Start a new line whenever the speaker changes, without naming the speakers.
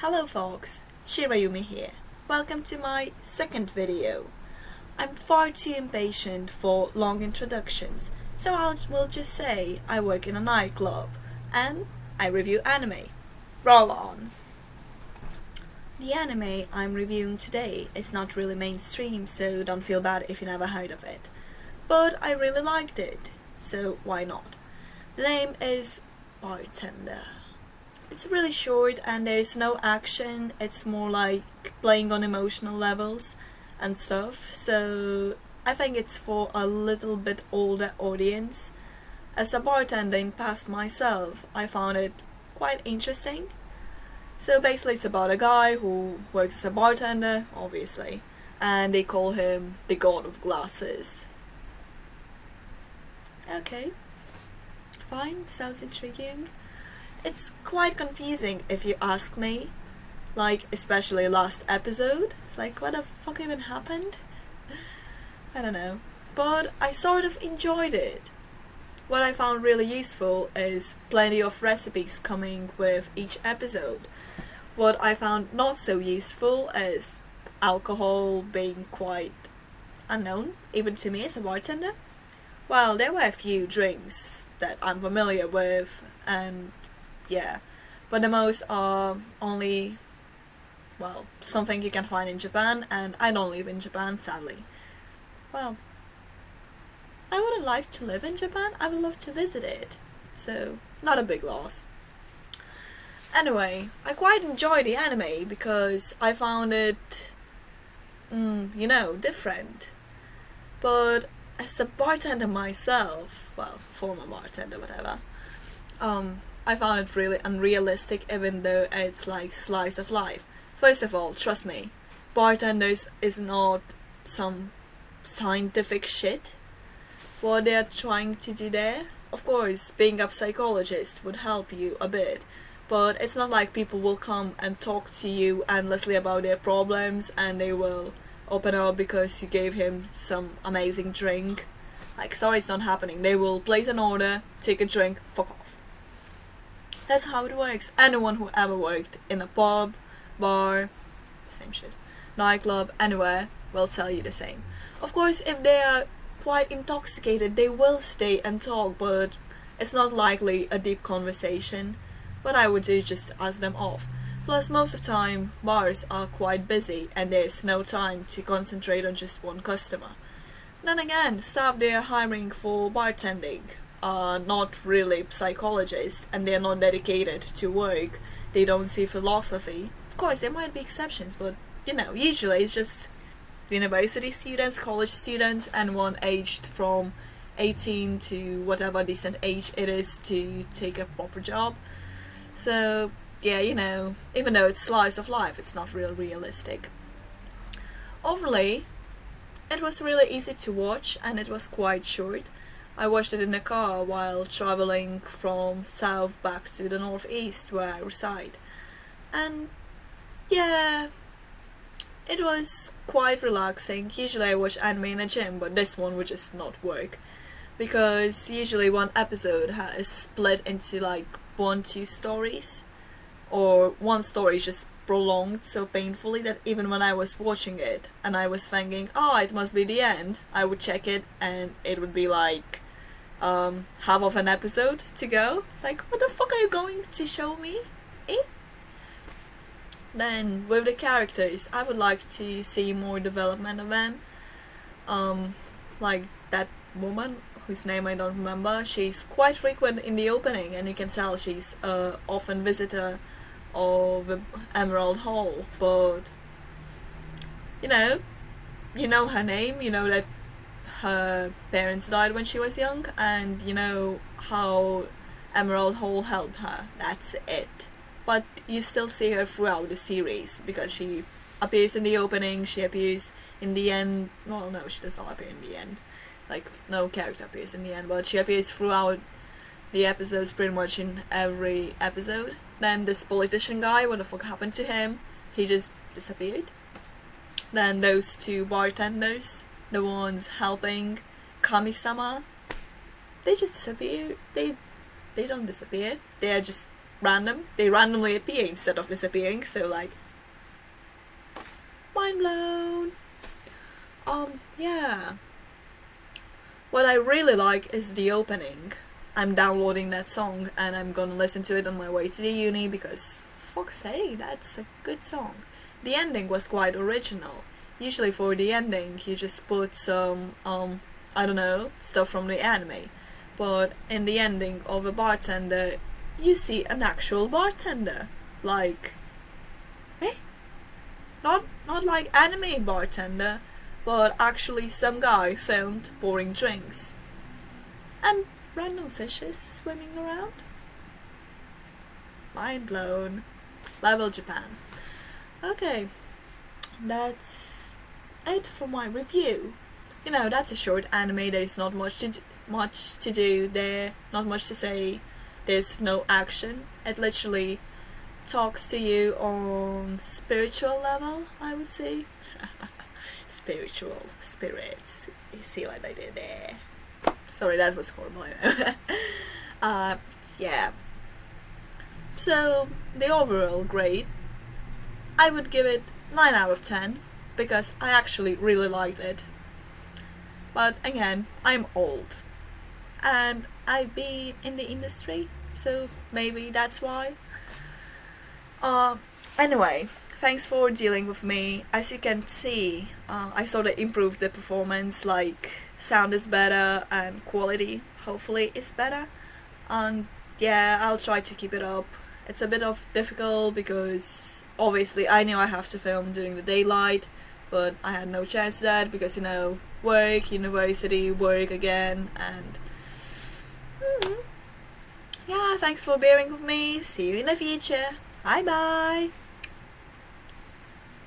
Hello folks, Shira here. Welcome to my second video. I'm far too impatient for long introductions, so will just say I work in a nightclub and I review anime. Roll on! The anime I'm reviewing today is not really mainstream, so don't feel bad if you never heard of it. But I really liked it, so why not? The name is Bartender. It's really short and there's no action, it's more like playing on emotional levels and stuff, so I think it's for a little bit older audience. As a bartender in past myself, I found it quite interesting. So basically it's about a guy who works as a bartender, obviously, and they call him the God of Glasses. Okay, fine, sounds intriguing. It's quite confusing if you ask me, like especially last episode. It's like, what the fuck even happened? I don't know, but I sort of enjoyed it. What I found really useful is plenty of recipes coming with each episode. What I found not so useful is alcohol being quite unknown, even to me as a bartender. Well, there were a few drinks that I'm familiar with, and yeah, but the most are only, well, something you can find in Japan, and I don't live in Japan, sadly. Well, I wouldn't like to live in Japan, I would love to visit it, so not a big loss. Anyway, I quite enjoy the anime because I found it, different. But as a bartender myself, well, former bartender, whatever, I found it really unrealistic even though it's like slice of life. First of all, trust me, bartenders is not some scientific shit what they're trying to do there. Of course, being a psychologist would help you a bit, but it's not like people will come and talk to you endlessly about their problems and they will open up because you gave him some amazing drink. Like, sorry, it's not happening. They will place an order, take a drink, fuck off. That's how it works. Anyone who ever worked in a pub, bar, same shit, nightclub, anywhere, will tell you the same. Of course, if they are quite intoxicated, they will stay and talk, but it's not likely a deep conversation. What I would do is just ask them off. Plus, most of the time, bars are quite busy and there's no time to concentrate on just one customer. Then again, staff they are hiring for bartending are not really psychologists and they're not dedicated to work. They don't see philosophy. Of course, there might be exceptions, but usually it's just university students, college students, anyone aged from 18 to whatever decent age it is to take a proper job. So, yeah, even though it's slice of life, it's not realistic. Overall, it was really easy to watch and it was quite short. I watched it in the car while traveling from south back to the northeast where I reside. And yeah, it was quite relaxing. Usually I watch anime in a gym, but this one would just not work. Because usually one episode is split into like 1-2 stories. Or one story is just prolonged so painfully that even when I was watching it and I was thinking, oh, it must be the end, I would check it and it would be like half of an episode to go. It's like, what the fuck are you going to show me? Then with the characters, I would like to see more development of them. Like that woman whose name I don't remember, she's quite frequent in the opening and you can tell she's a often visitor of the Emerald Hall, but you know her name, you know that her parents died when she was young, and you know how Emerald Hall helped her. That's it. But you still see her throughout the series because she appears in the opening, she appears in the end. Well, no, she does not appear in the end. Like, no character appears in the end, but she appears throughout the episodes, pretty much in every episode. Then this politician guy, what the fuck happened to him? He just disappeared. Then those two bartenders, the ones helping Kami-sama, they just disappear. They don't disappear. They are just random. They randomly appear instead of disappearing. So like, mind blown. Yeah. What I really like is the opening. I'm downloading that song and I'm gonna listen to it on my way to the uni because, fuck's sake, that's a good song. The ending was quite original. Usually for the ending you just put some, I don't know, stuff from the anime. But in the ending of a bartender, you see an actual bartender. Like, not like anime bartender, but actually some guy filmed pouring drinks. And random fishes swimming around. Mind blown. Level Japan. Okay, that's it for my review. You know, that's a short anime. There's not much to do there. Not much to say. There's no action. It literally talks to you on spiritual level, I would say. Spiritual spirits. You see what I did there? Sorry, that was horrible. I know. Yeah. So the overall grade, I would give it 9 out of 10 because I actually really liked it. But again, I'm old and I've been in the industry, so maybe that's why. Anyway, thanks for dealing with me. As you can see, I sort of improved the performance, like sound is better and quality hopefully is better. And yeah, I'll try to keep it up. It's a bit of difficult because obviously I knew I have to film during the daylight, but I had no chance to that because, you know, work, university, work again, and yeah, thanks for bearing with me. See you in the future. Bye bye.